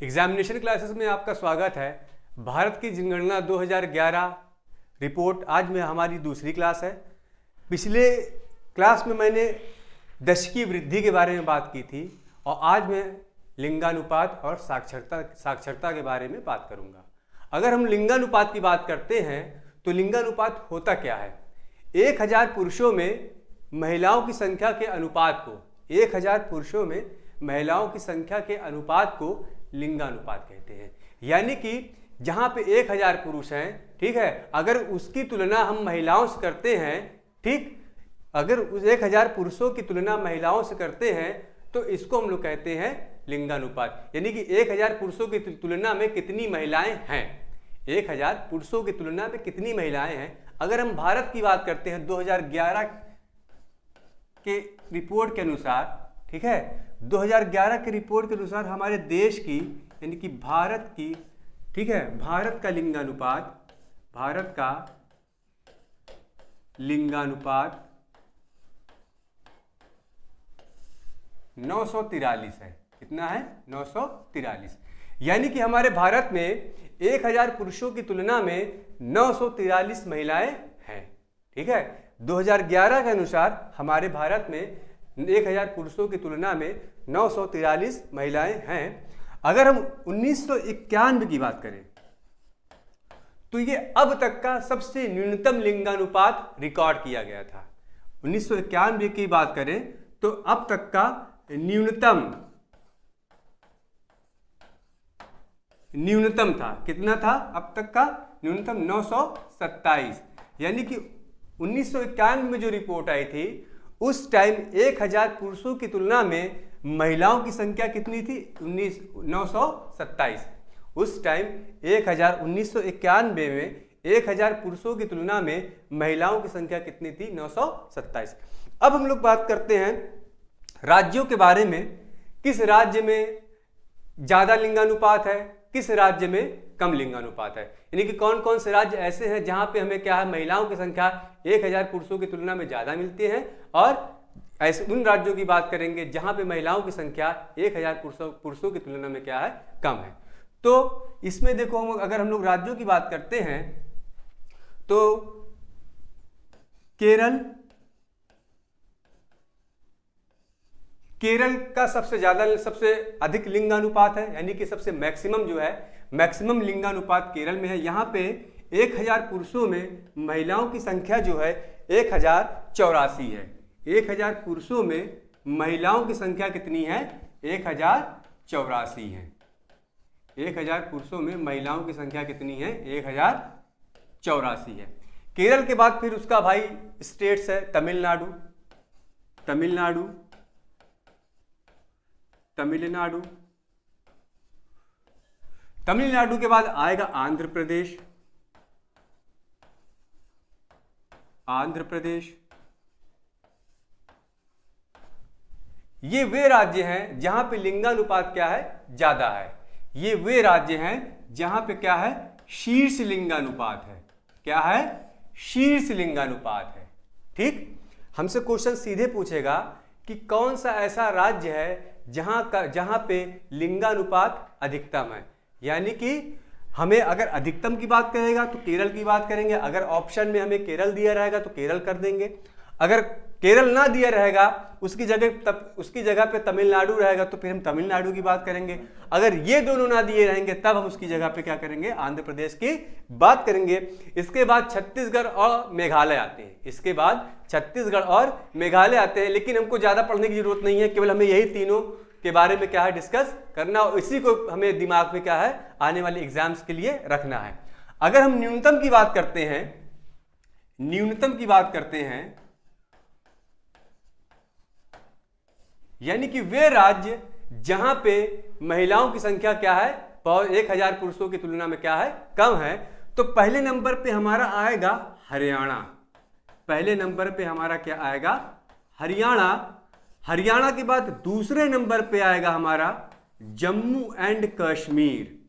Examination classes में आपका स्वागत है। भारत की जनगणना 2011 रिपोर्ट आज में हमारी दूसरी क्लास है। पिछले क्लास में मैंने दशकीय वृद्धि के बारे में बात की थी और आज मैं लिंगानुपात और साक्षरता के बारे में बात करूंगा। अगर हम लिंगानुपात की बात करते हैं तो लिंगानुपात होता क्या है? 1000 पुरुषों में महिलाओं की संख्या के अनुपात को 1000 पुरुषों में महिलाओं की संख्या के अनुपात को लिंगानुपात कहते हैं। यानी कि जहां पे 1000 पुरुष हैं, ठीक है, अगर उसकी तुलना हम महिलाओं से करते हैं, ठीक, अगर उस 1000 पुरुषों की तुलना महिलाओं से करते हैं तो इसको हम लोग कहते हैं लिंगानुपात। यानी कि 1000 पुरुषों की तुलना में कितनी महिलाएं हैं, 1000 पुरुषों की तुलना में कितनी महिलाएं हैं। अगर हम भारत की बात करते हैं 2011 के रिपोर्ट के अनुसार, ठीक है, 2011 के रिपोर्ट के अनुसार हमारे देश की यानी कि भारत की, ठीक है, भारत का लिंगानुपात 943 है। कितना है? 943। यानी कि हमारे भारत में 1000 पुरुषों की तुलना में 943 महिलाएं हैं। ठीक है, 2011 के अनुसार हमारे भारत में 1000 पुरुषों की तुलना में 943 महिलाएं हैं। अगर हम 1991 की बात करें तो ये अब तक का सबसे न्यूनतम लिंगानुपात रिकॉर्ड किया गया था। 1991 की बात करें तो अब तक का न्यूनतम था। कितना था अब तक का न्यूनतम? 927। यानी कि 1991 में जो रिपोर्ट आई थी उस टाइम 1000 पुरुषों की तुलना में महिलाओं की संख्या कितनी थी? 927। उस टाइम 1991 में 1000 पुरुषों की तुलना में महिलाओं की संख्या कितनी थी? 927। अब हम लोग बात करते हैं राज्यों के बारे में। किस राज्य में ज्यादा लिंगानुपात है, किस राज्य में कम लिंगानुपात है। यानी कि कौन कौन से राज्य ऐसे हैं जहां पे हमें क्या है, महिलाओं की संख्या 1000 पुरुषों की तुलना में ज्यादा मिलती है, और ऐसे उन राज्यों की बात करेंगे जहां पे महिलाओं की संख्या 1000 पुरुषों की तुलना में क्या है, कम है। तो इसमें देखो, अगर हम लोग राज्यों की बात करते हैं तो केरल का सबसे अधिक लिंगानुपात है। यानी कि सबसे मैक्सिमम जो है, मैक्सिमम लिंगानुपात केरल में है। यहाँ पे 1000 पुरुषों में महिलाओं की संख्या जो है 1084 है। 1000 पुरुषों में महिलाओं की संख्या कितनी है? 1084 है। 1000 पुरुषों में महिलाओं की संख्या कितनी है? 1084 है। केरल के बाद फिर उसका भाई स्टेट्स है तमिलनाडु के बाद आएगा आंध्र प्रदेश। ये वे राज्य हैं जहां पे लिंगानुपात क्या है? ज्यादा है। ये वे राज्य हैं जहां पे क्या है? शीर्ष लिंगानुपात है। क्या है? शीर्ष लिंगानुपात है। ठीक, हमसे क्वेश्चन सीधे पूछेगा कि कौन सा ऐसा राज्य है जहां पे लिंगानुपात अधिकतम है। यानी कि हमें अगर अधिकतम की बात करेगा तो केरल की बात करेंगे। अगर ऑप्शन में हमें केरल दिया रहेगा तो केरल कर देंगे। अगर केरल ना दिया रहेगा, उसकी जगह पे तमिलनाडु रहेगा तो फिर हम तमिलनाडु की बात करेंगे। अगर ये दोनों ना दिए रहेंगे तब हम उसकी जगह पे क्या करेंगे? आंध्र प्रदेश की बात करेंगे। इसके बाद छत्तीसगढ़ और मेघालय आते हैं। लेकिन हमको ज्यादा पढ़ने की जरूरत नहीं है, केवल हमें यही तीनों के बारे में क्या है, डिस्कस करना, और इसी को हमें दिमाग में क्या है, आने वाले एग्जाम्स के लिए रखना है। अगर हम न्यूनतम की बात करते हैं यानी कि वे राज्य जहां पे महिलाओं की संख्या क्या है, 1000 पुरुषों की तुलना में क्या है, कम है, तो पहले नंबर पे हमारा आएगा हरियाणा। पहले नंबर पे हमारा क्या आएगा? हरियाणा। हरियाणा के बाद दूसरे नंबर पे आएगा हमारा जम्मू एंड कश्मीर।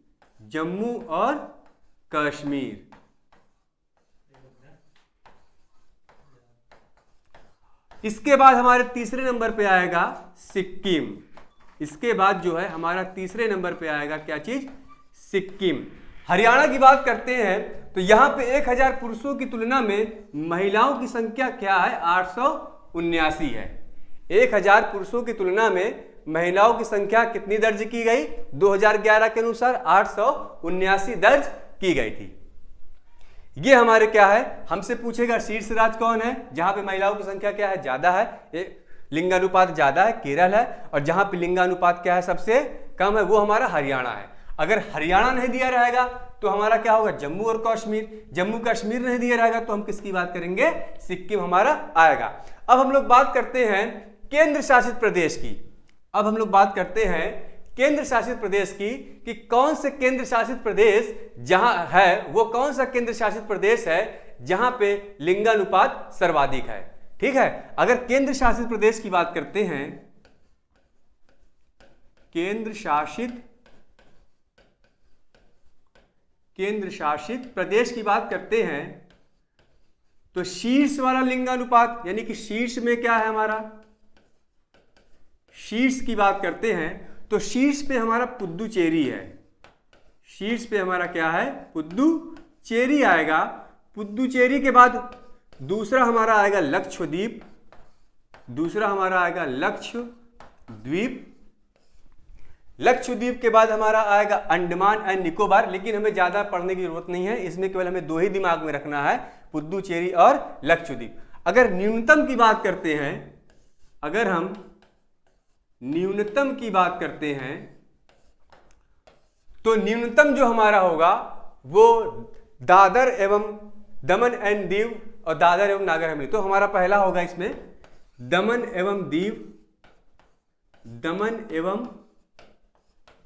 इसके बाद हमारे तीसरे नंबर पे आएगा सिक्किम। इसके बाद जो है हमारा तीसरे नंबर पे आएगा क्या चीज, सिक्किम। हरियाणा की बात करते हैं तो यहाँ पे 1000 पुरुषों की तुलना में महिलाओं की संख्या क्या है, 879 है। 1000 पुरुषों की तुलना में महिलाओं की संख्या कितनी दर्ज की गई, 2011 के अनुसार 879 दर्ज की गई थी। ये हमारे क्या है, हमसे पूछेगा शीर्ष राज्य कौन है जहां पे महिलाओं की संख्या क्या है, ज्यादा है, लिंगानुपात ज्यादा है, केरल है। और जहां पे लिंगानुपात क्या है, सबसे कम है, वो हमारा हरियाणा है। अगर हरियाणा नहीं दिया रहेगा तो हमारा क्या होगा, जम्मू और कश्मीर। जम्मू कश्मीर नहीं दिया रहेगा तो हम किसकी बात करेंगे, सिक्किम हमारा आएगा। अब हम लोग बात करते हैं केंद्र शासित प्रदेश की। अब हम लोग बात करते हैं केंद्र शासित प्रदेश की कि कौन से केंद्र शासित प्रदेश जहां है, वो कौन सा केंद्र शासित प्रदेश है जहां पे लिंगानुपात सर्वाधिक है। ठीक है, अगर केंद्र शासित प्रदेश की बात करते हैं, केंद्र शासित प्रदेश की बात करते हैं तो शीर्ष वाला लिंगानुपात यानी कि शीर्ष में क्या है हमारा, शीर्ष की बात करते हैं तो शीर्ष पे हमारा पुद्दुचेरी है। शीर्ष पे हमारा क्या है, पुद्दुचेरी आएगा। पुद्दुचेरी के बाद दूसरा हमारा आएगा लक्षद्वीप, दूसरा हमारा आएगा लक्षद्वीप। लक्षद्वीप के बाद हमारा आएगा अंडमान एंड निकोबार। लेकिन हमें ज्यादा पढ़ने की जरूरत नहीं है, इसमें केवल हमें दो ही दिमाग में रखना है, पुद्दुचेरी और लक्षद्वीप। अगर न्यूनतम की बात करते हैं, अगर हम न्यूनतम की बात करते हैं तो न्यूनतम जो हमारा होगा वो दादर एवं दमन एंड दीव और दादर एवं नागर हवेली। तो हमारा पहला होगा इसमें दमन एवं दीव, दमन एवं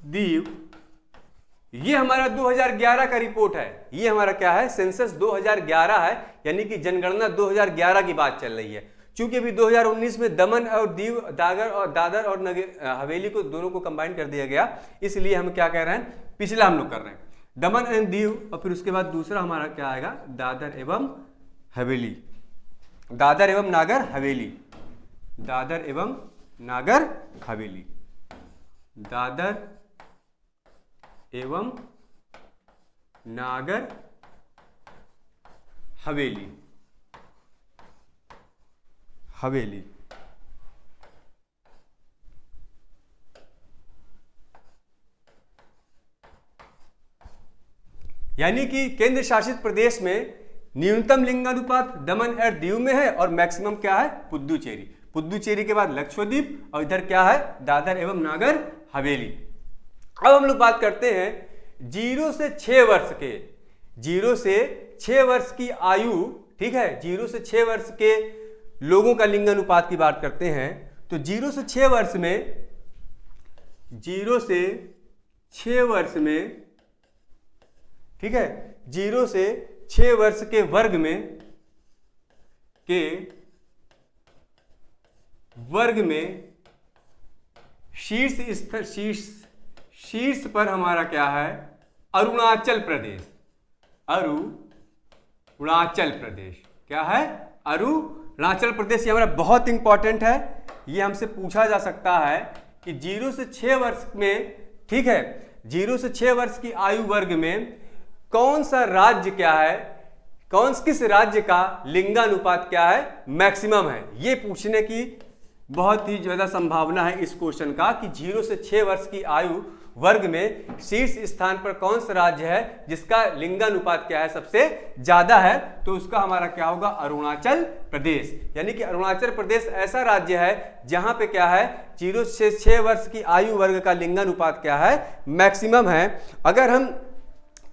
दीव। ये हमारा 2011 का रिपोर्ट है, ये हमारा क्या है, सेंसस 2011 है, यानी कि जनगणना 2011 की बात चल रही है। चूंकि अभी 2019 में दमन और दीव, दादर और हवेली को दोनों को कंबाइन कर दिया गया, इसलिए हम क्या कह रहे हैं, पिछला हम लोग कर रहे हैं दमन एंड दीव। और फिर उसके बाद दूसरा हमारा क्या आएगा, दादर एवं हवेली, दादर एवं नागर हवेली, दादर एवं नागर हवेली, दादर एवं नागर हवेली, हवेली। यानी कि केंद्र शासित प्रदेश में न्यूनतम लिंगानुपात दमन और दीव में है और मैक्सिमम क्या है, पुद्दुचेरी। पुद्दुचेरी के बाद लक्षद्वीप और इधर क्या है, दादर एवं नागर हवेली। अब हम लोग बात करते हैं 0 से 6 वर्ष के, 0 से 6 वर्ष की आयु, ठीक है, 0 से 6 वर्ष के लोगों का लिंगानुपात की बात करते हैं तो 0 से 6 वर्ष में, 0 से 6 वर्ष में, ठीक है, 0 से 6 वर्ष के वर्ग में शीर्ष पर हमारा क्या है, अरुणाचल प्रदेश, अरुणाचल प्रदेश क्या है, अरुणाचल प्रदेश। ये हमारा बहुत इंपॉर्टेंट है, ये हमसे पूछा जा सकता है कि 0 से 6 वर्ष में, ठीक है, 0 से 6 वर्ष की आयु वर्ग में कौन सा राज्य क्या है, किस राज्य का लिंगानुपात क्या है, मैक्सिमम है। ये पूछने की बहुत ही ज्यादा संभावना है इस क्वेश्चन का कि 0 से 6 वर्ष की आयु वर्ग में शीर्ष स्थान पर कौन सा राज्य है जिसका लिंगानुपात क्या है, सबसे ज्यादा है। तो उसका हमारा क्या होगा, अरुणाचल प्रदेश। यानी कि अरुणाचल प्रदेश ऐसा राज्य है जहां पे क्या है, 0 से 6 वर्ष की आयु वर्ग का लिंगानुपात क्या है, मैक्सिमम है। अगर हम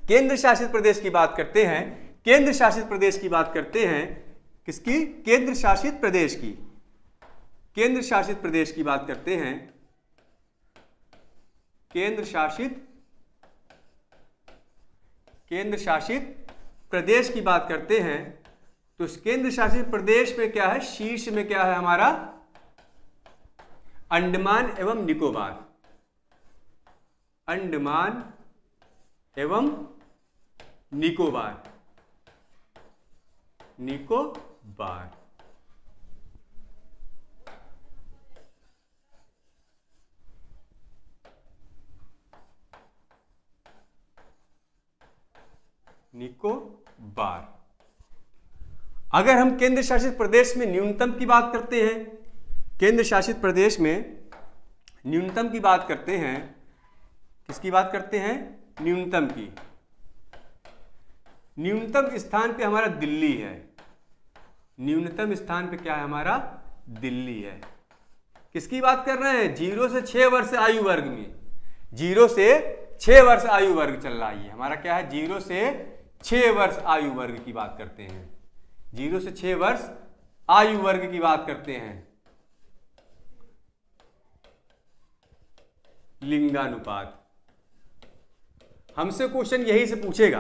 केंद्र शासित प्रदेश की बात करते हैं, केंद्र शासित प्रदेश की बात करते हैं, किसकी, केंद्र शासित प्रदेश की, केंद्र शासित प्रदेश की बात करते हैं, केंद्र शासित प्रदेश की बात करते हैं तो केंद्र शासित प्रदेश में क्या है, शीर्ष में क्या है हमारा, अंडमान एवं निकोबार, अंडमान एवं निकोबार, निकोबार। निकोबार। अगर हम केंद्र शासित प्रदेश में न्यूनतम की बात करते हैं, केंद्र शासित प्रदेश में न्यूनतम की बात करते हैं, किसकी बात करते हैं? न्यूनतम की। न्यूनतम स्थान पे हमारा दिल्ली है। न्यूनतम स्थान पे क्या है? हमारा दिल्ली है। किसकी बात कर रहे हैं? 0 से 6 वर्ष आयु वर्ग में, 0 से 6 वर्ष आयु वर्ग चल रहा है हमारा। क्या है? 0 से 6 वर्ष आयु वर्ग की बात करते हैं। 0 से 6 वर्ष आयु वर्ग की बात करते हैं। लिंगानुपात। हमसे क्वेश्चन यही से पूछेगा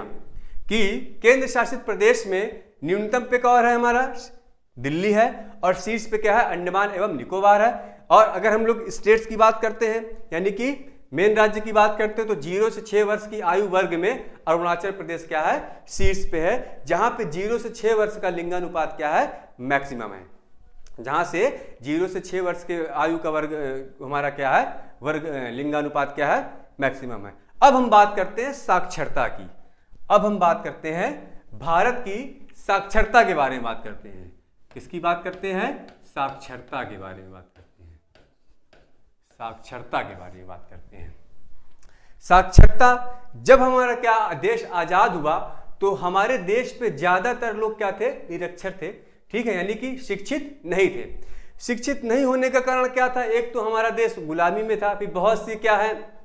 कि केंद्र शासित प्रदेश में न्यूनतम पे कौन है? हमारा दिल्ली है, और शीर्ष पे क्या है? अंडमान एवं निकोबार है। और अगर हम लोग स्टेट्स की बात करते हैं, यानी कि मेन राज्य की बात करते हैं, तो 0 से 6 वर्ष की आयु वर्ग में अरुणाचल प्रदेश क्या है? शीर्ष पे है, जहां पे 0 से 6 वर्ष का लिंगानुपात क्या है? मैक्सिमम है। जहां से 0 से 6 वर्ष के आयु का वर्ग हमारा क्या है? वर्ग लिंगानुपात क्या है? मैक्सिमम है। अब हम बात करते हैं साक्षरता की। अब हम बात करते हैं भारत की साक्षरता के बारे में बात करते हैं। किसकी बात करते हैं? साक्षरता के बारे में बात करते हैं। साक्षरता के बारे में बात करते हैं। साक्षरता, जब हमारा क्या देश आजाद हुआ तो हमारे देश पे ज्यादातर लोग क्या थे? निरक्षर थे। ठीक है, यानी कि शिक्षित नहीं थे। शिक्षित नहीं होने का कारण क्या था? एक तो हमारा देश गुलामी में था, फिर बहुत सी क्या है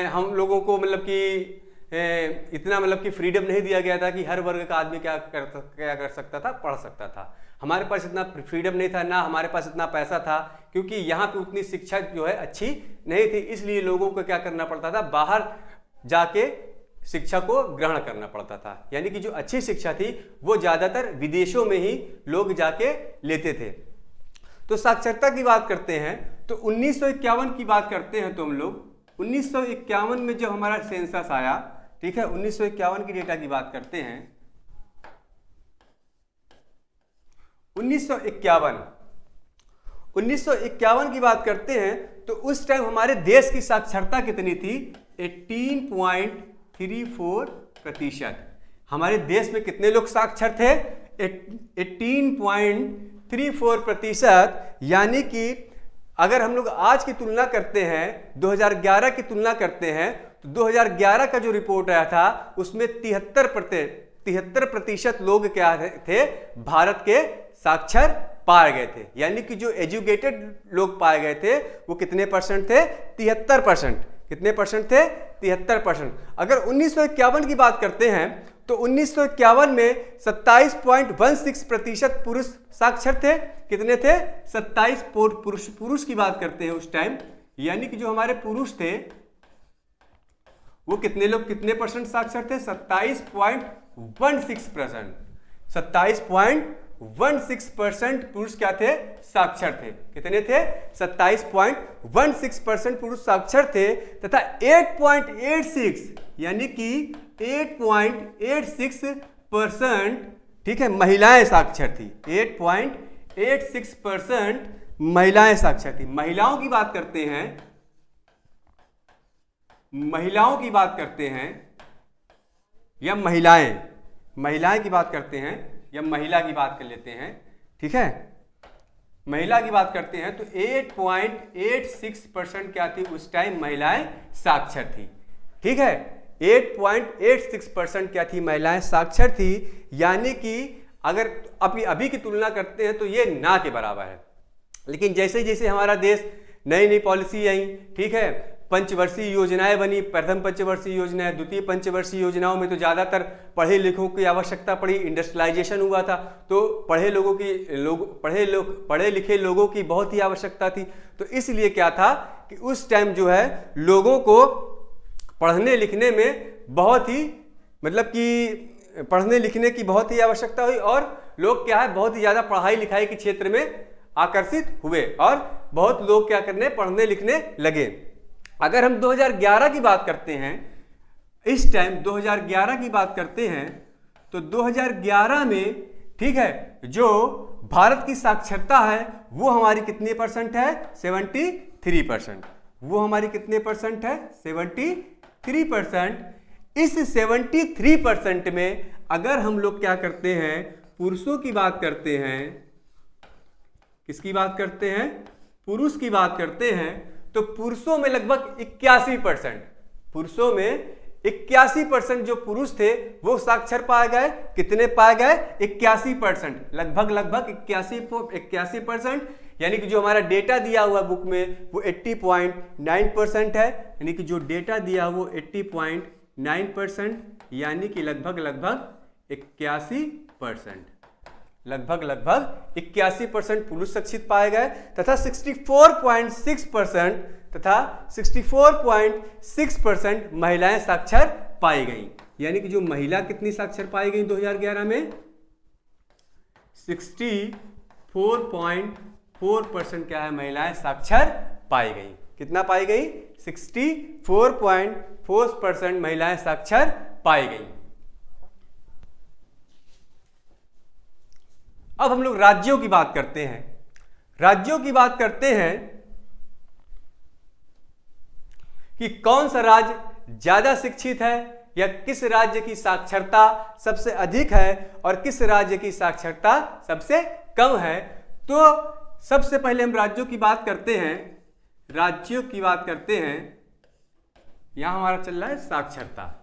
हम लोगों को मतलब कि इतना मतलब कि फ्रीडम नहीं दिया गया था कि हर वर्ग का आदमी क्या कर सकता था? पढ़ सकता था। हमारे पास इतना फ्रीडम नहीं था, ना हमारे पास इतना पैसा था, क्योंकि यहाँ पे उतनी शिक्षा जो है अच्छी नहीं थी। इसलिए लोगों को क्या करना पड़ता था? बाहर जाके शिक्षा को ग्रहण करना पड़ता था। यानी कि जो अच्छी शिक्षा थी वो ज़्यादातर विदेशों में ही लोग जाके लेते थे। तो साक्षरता की बात करते हैं तो 1951 की बात करते हैं तो हम लोग 1951 में जब हमारा सेंसस आया, ठीक है, 1951 की डेटा की बात करते हैं। 1951 की बात करते हैं तो उस टाइम हमारे देश की साक्षरता कितनी थी? 18.34%। हमारे देश में कितने लोग साक्षर थे? 18.34%। यानी कि अगर हम लोग आज की तुलना करते हैं, 2011 की तुलना करते हैं, तो 2011 का जो रिपोर्ट आया था उसमें 73% लोग क्या थे? भारत के साक्षर पाए गए थे। यानी कि जो एजुकेटेड लोग पाए गए थे वो कितने परसेंट थे? 73%। कितने परसेंट थे? 73%। अगर 1951 की बात करते हैं तो 1951 में 27.16% पुरुष साक्षर थे। कितने थे? 27 पुरुष की बात करते हैं उस टाइम। यानी कि जो हमारे पुरुष थे वो कितने लोग कितने परसेंट साक्षर थे? 27.16%। 27.16% पुरुष क्या थे? साक्षर थे। कितने थे? 27.16% पुरुष साक्षर थे तथा 8.86 यानी कि 8.86%, ठीक है, महिलाएं साक्षर थी। 8.86% महिलाएं साक्षर थी। महिलाओं की बात करते हैं, महिलाओं की बात करते हैं या महिलाएं की बात करते हैं या महिला की बात कर लेते हैं, ठीक है, महिला की बात करते हैं तो 8.86% क्या थी? उस टाइम महिलाएं साक्षर थी। ठीक है, 8.86% क्या थी? महिलाएं साक्षर थी। यानी कि अगर अभी की तुलना करते हैं तो ये ना के बराबर है। लेकिन जैसे जैसे हमारा देश नई नई पॉलिसी आई, ठीक है, पंचवर्षीय योजनाएं बनी, प्रथम पंचवर्षीय योजना, द्वितीय पंचवर्षीय योजनाओं में तो ज़्यादातर पढ़े लिखों की आवश्यकता पड़ी। इंडस्ट्रियलाइजेशन हुआ था तो पढ़े लिखे लोगों की बहुत ही आवश्यकता थी। तो इसलिए क्या था कि उस टाइम जो है लोगों को पढ़ने लिखने में बहुत ही मतलब कि पढ़ने लिखने की बहुत ही आवश्यकता हुई और लोग क्या है बहुत ही ज़्यादा पढ़ाई लिखाई के क्षेत्र में आकर्षित हुए और बहुत लोग क्या करने पढ़ने लिखने लगे। अगर हम 2011 की बात करते हैं, इस टाइम 2011 की बात करते हैं तो 2011 में, ठीक है, जो भारत की साक्षरता है वो हमारी कितने परसेंट है? 73%। वो हमारी कितने परसेंट है? 73%। इस 73% में अगर हम लोग क्या करते हैं, पुरुषों की बात करते हैं, किसकी बात करते हैं, पुरुष की बात करते हैं, तो पुरुषों में लगभग 81%, पुरुषों में 81% जो पुरुष थे वो साक्षर पाए गए। कितने पाए गए? 81%, लगभग 81%। यानी कि जो हमारा डेटा दिया हुआ बुक में वो 80.9% है, यानी कि जो डेटा दिया वो 80.9%, यानी कि लगभग 81%, लगभग 81% पुरुष शिक्षित पाए गए तथा 64.6% महिलाएं साक्षर पाई गई। यानी कि जो महिला कितनी साक्षर पाई गई 2011 में? 64.4% क्या है, महिलाएं साक्षर पाई गई। कितना पाई गई? 64.4% महिलाएं साक्षर पाई गई। अब हम लोग राज्यों की बात करते हैं। राज्यों की बात करते हैं कि कौन सा राज्य ज्यादा शिक्षित है या किस राज्य की साक्षरता सबसे अधिक है और किस राज्य की साक्षरता सबसे कम है। तो सबसे पहले हम राज्यों की बात करते हैं। राज्यों की बात करते हैं, यहां हमारा चल रहा है साक्षरता।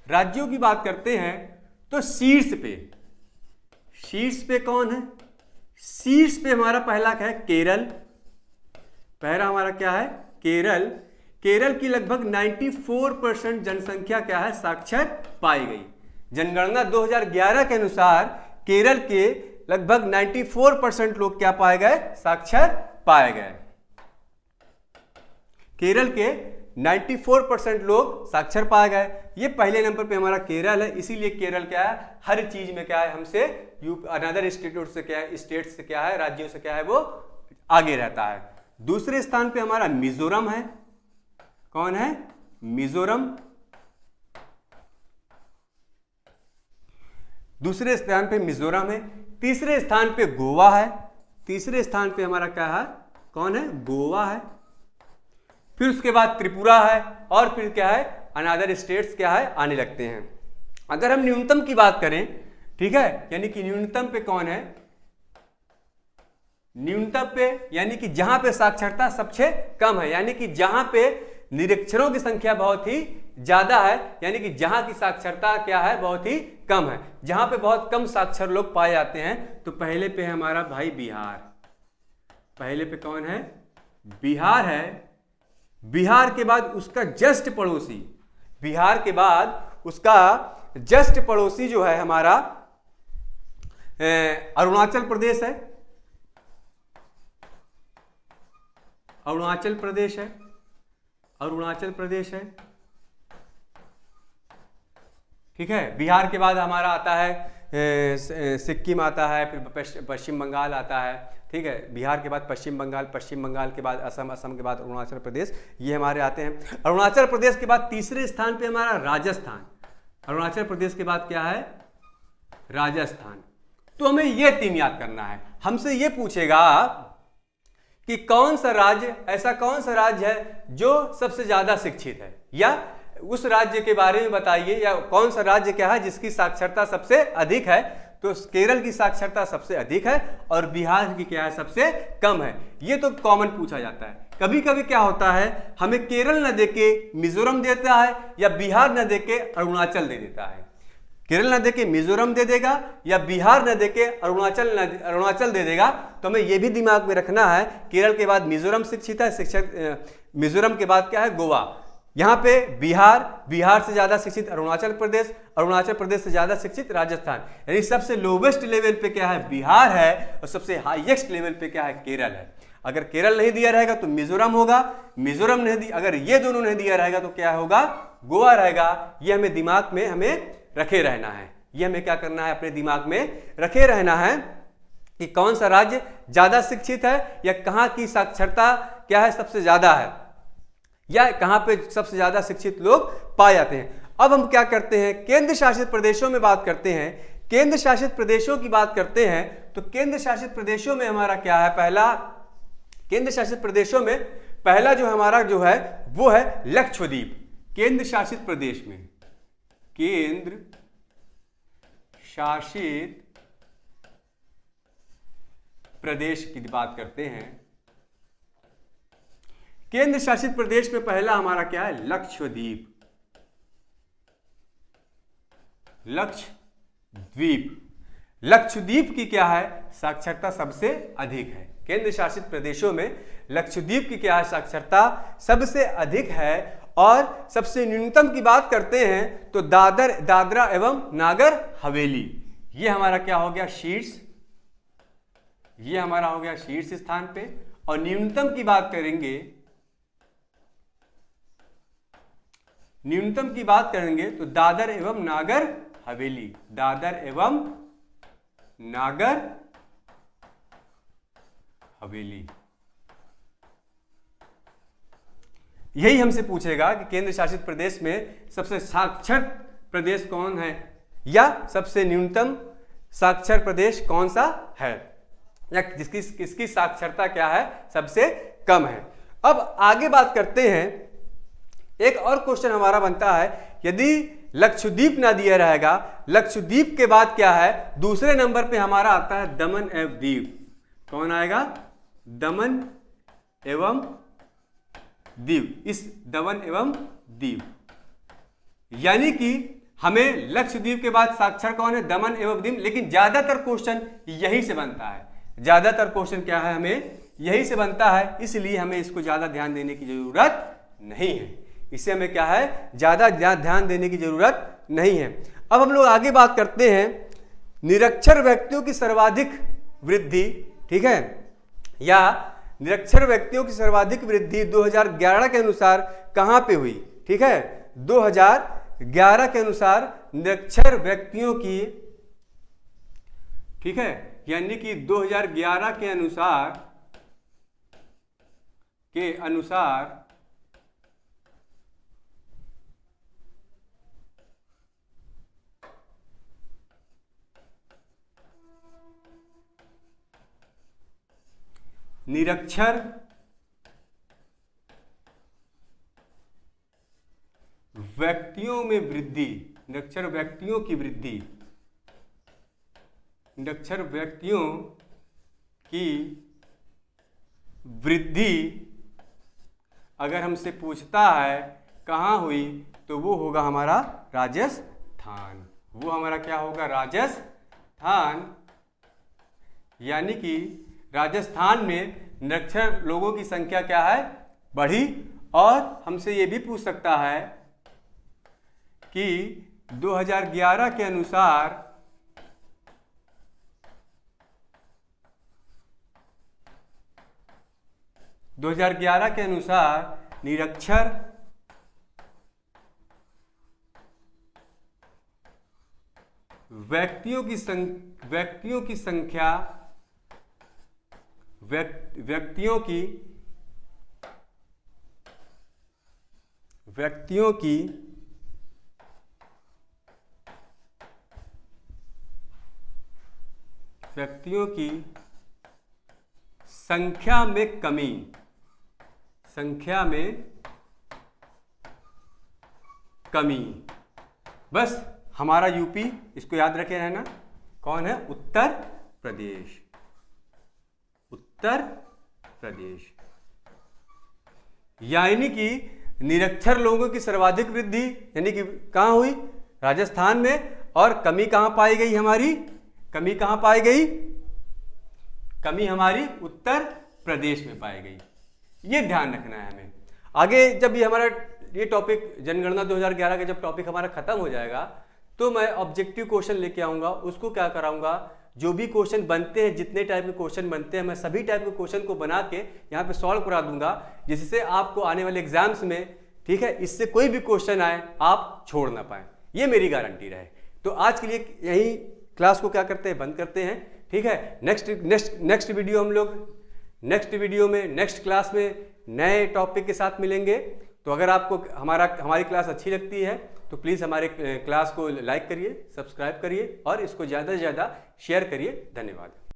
राज्यों की बात करते हैं तो शीर्ष पे कौन है? शीर्ष पे हमारा पहला क्या है? केरल। पहला हमारा क्या है? केरल। केरल की लगभग 94% जनसंख्या क्या है? साक्षर पाई गई। जनगणना 2011 के अनुसार केरल के लगभग 94% लोग क्या पाए गए? साक्षर पाए गए। केरल के 94% लोग साक्षर पाए गए। ये पहले नंबर पे हमारा केरल है, इसीलिए केरल क्या है, हर चीज में क्या है, हमसे अनदर स्टेट से क्या है, स्टेट से क्या है, राज्यों से क्या है, वो आगे रहता है। दूसरे स्थान पे हमारा मिजोरम है। कौन है? मिजोरम। दूसरे स्थान पे मिजोरम है। तीसरे स्थान पे गोवा है। तीसरे स्थान पे हमारा क्या है? कौन है? गोवा है। फिर उसके बाद त्रिपुरा है और फिर क्या है, अनदर स्टेट्स क्या है, आने लगते हैं। अगर हम न्यूनतम की बात करें, ठीक है, यानी कि न्यूनतम पे कौन है? न्यूनतम पे यानी कि जहां पे साक्षरता सबसे कम है, यानी कि जहां पे निरक्षरों की संख्या बहुत ही ज्यादा है, यानी कि जहां की साक्षरता क्या है, बहुत ही कम है, जहां पे बहुत कम साक्षर लोग पाए जाते हैं। तो पहले पे है हमारा भाई बिहार। पहले पे कौन है? बिहार है। बिहार के बाद उसका जस्ट पड़ोसी, बिहार के बाद उसका जस्ट पड़ोसी जो है हमारा अरुणाचल प्रदेश है। अरुणाचल प्रदेश है। अरुणाचल प्रदेश है, ठीक है। बिहार के बाद हमारा आता है सिक्किम आता है, फिर पश्चिम बंगाल आता है, ठीक है। बिहार के बाद पश्चिम बंगाल, पश्चिम बंगाल के बाद असम, असम के बाद अरुणाचल प्रदेश, ये हमारे आते हैं। अरुणाचल प्रदेश के बाद तीसरे स्थान पे हमारा राजस्थान। अरुणाचल प्रदेश के बाद क्या है? राजस्थान। तो हमें ये तीन याद करना है। हमसे ये पूछेगा कि कौन सा राज्य, ऐसा कौन सा राज्य है जो सबसे ज्यादा शिक्षित है, या उस राज्य के बारे में बताइए, या कौन सा राज्य क्या है जिसकी साक्षरता सबसे अधिक है। तो केरल की साक्षरता सबसे अधिक है और बिहार की क्या है, सबसे कम है। ये तो कॉमन पूछा जाता है। कभी कभी क्या होता है, हमें केरल न देके मिजोरम देता है, या बिहार न देके अरुणाचल दे देता है। केरल न देके मिजोरम दे देगा, या बिहार न देके अरुणाचल दे देगा। तो हमें यह भी दिमाग में रखना है, केरल के बाद मिजोरम शिक्षित है, मिजोरम के बाद क्या है, गोवा। यहां पे बिहार से ज्यादा शिक्षित अरुणाचल प्रदेश, अरुणाचल प्रदेश से ज्यादा शिक्षित राजस्थान। यानी सबसे लोवेस्ट लेवल पे क्या है, बिहार है, और सबसे हाईएस्ट लेवल पे क्या है, केरल है। अगर केरल नहीं दिया रहेगा तो मिजोरम होगा, मिजोरम नहीं दिया, अगर ये दोनों नहीं दिया रहेगा तो क्या होगा, गोवा रहेगा। ये हमें दिमाग में हमें रखे रहना है। ये हमें क्या करना है, अपने दिमाग में रखे रहना है कि कौन सा राज्य ज्यादा शिक्षित है, या कहां की साक्षरता क्या है, सबसे ज्यादा है, या कहां पे सबसे ज्यादा शिक्षित लोग पाए जाते हैं। अब हम क्या करते हैं, केंद्र शासित प्रदेशों में बात करते हैं। केंद्र शासित प्रदेशों की बात करते हैं तो केंद्र शासित प्रदेशों में हमारा क्या है, पहला केंद्र शासित प्रदेशों में पहला जो हमारा जो है वो है लक्षद्वीप, केंद्र शासित प्रदेश में, केंद्र शासित प्रदेश की बात करते हैं। केंद्र शासित प्रदेश में पहला हमारा क्या है, लक्षद्वीप, लक्षद्वीप। लक्षद्वीप की क्या है, साक्षरता सबसे अधिक है। केंद्र शासित प्रदेशों में लक्षद्वीप की क्या है, साक्षरता सबसे अधिक है। और सबसे न्यूनतम की बात करते हैं तो दादरा एवं नागर हवेली, ये हमारा क्या हो गया, शीर्ष, ये हमारा हो गया शीर्ष स्थान पे। और न्यूनतम की बात करेंगे, न्यूनतम की बात करेंगे तो दादर एवं नागर हवेली, दादर एवं नागर हवेली। यही हमसे पूछेगा कि केंद्र शासित प्रदेश में सबसे साक्षर प्रदेश कौन है, या सबसे न्यूनतम साक्षर प्रदेश कौन सा है, या किसकी साक्षरता क्या है, सबसे कम है। अब आगे बात करते हैं, एक और क्वेश्चन हमारा बनता है, यदि लक्षद्वीप ना दिया रहेगा, लक्षद्वीप के बाद क्या है, दूसरे नंबर पे हमारा आता है दमन एवं दीव। कौन आएगा, दमन एवं दीव। इस दमन एवं दीव, यानी कि हमें लक्षद्वीप के बाद साक्षर कौन है, दमन एवं दीव। लेकिन ज्यादातर क्वेश्चन यही से बनता है, ज्यादातर क्वेश्चन क्या है, हमें यही से बनता है, इसलिए हमें इसको ज्यादा ध्यान देने की जरूरत नहीं है। इसे हमें क्या है, ज्यादा ध्यान देने की जरूरत नहीं है। अब हम लोग आगे बात करते हैं, निरक्षर व्यक्तियों की सर्वाधिक वृद्धि, ठीक है, या निरक्षर व्यक्तियों की सर्वाधिक वृद्धि 2011 के अनुसार कहां पे हुई, ठीक है, 2011 के अनुसार निरक्षर व्यक्तियों की, ठीक है, यानी कि 2011 के अनुसार निरक्षर व्यक्तियों में वृद्धि, निरक्षर व्यक्तियों की वृद्धि, निरक्षर व्यक्तियों की वृद्धि अगर हमसे पूछता है कहाँ हुई, तो वो होगा हमारा राजस्थान। वो हमारा क्या होगा, राजस्थान। यानी कि राजस्थान में निरक्षर लोगों की संख्या क्या है, बढ़ी। और हमसे ये भी पूछ सकता है कि 2011 के अनुसार निरक्षर व्यक्तियों की संख्या, व्यक्तियों की संख्या में कमी, बस हमारा यूपी, इसको याद रखे रहना, कौन है, उत्तर प्रदेश, उत्तर प्रदेश। यानी कि निरक्षर लोगों की सर्वाधिक वृद्धि यानी कि कहां हुई, राजस्थान में। और कमी कहां पाई गई हमारी, कमी कहां पाई गई, कमी हमारी उत्तर प्रदेश में पाई गई। ये ध्यान रखना है हमें। आगे जब ये हमारा ये टॉपिक जनगणना 2011 का जब टॉपिक हमारा खत्म हो जाएगा, तो मैं ऑब्जेक्टिव क्वेश्चन लेके आऊंगा। उसको क्या कराऊंगा, जो भी क्वेश्चन बनते हैं, जितने टाइप के क्वेश्चन बनते हैं, मैं सभी टाइप के क्वेश्चन को बना के यहाँ पे सॉल्व करा दूंगा, जिससे आपको आने वाले एग्जाम्स में, ठीक है, इससे कोई भी क्वेश्चन आए आप छोड़ ना पाए, ये मेरी गारंटी रहे। तो आज के लिए यही क्लास को क्या करते हैं, बंद करते हैं, ठीक है। नेक्स्ट वीडियो हम लोग नेक्स्ट वीडियो में, नेक्स्ट क्लास में नए टॉपिक के साथ मिलेंगे। तो अगर आपको हमारी क्लास अच्छी लगती है तो प्लीज़ हमारे क्लास को लाइक करिए, सब्सक्राइब करिए और इसको ज़्यादा से ज़्यादा शेयर करिए। धन्यवाद।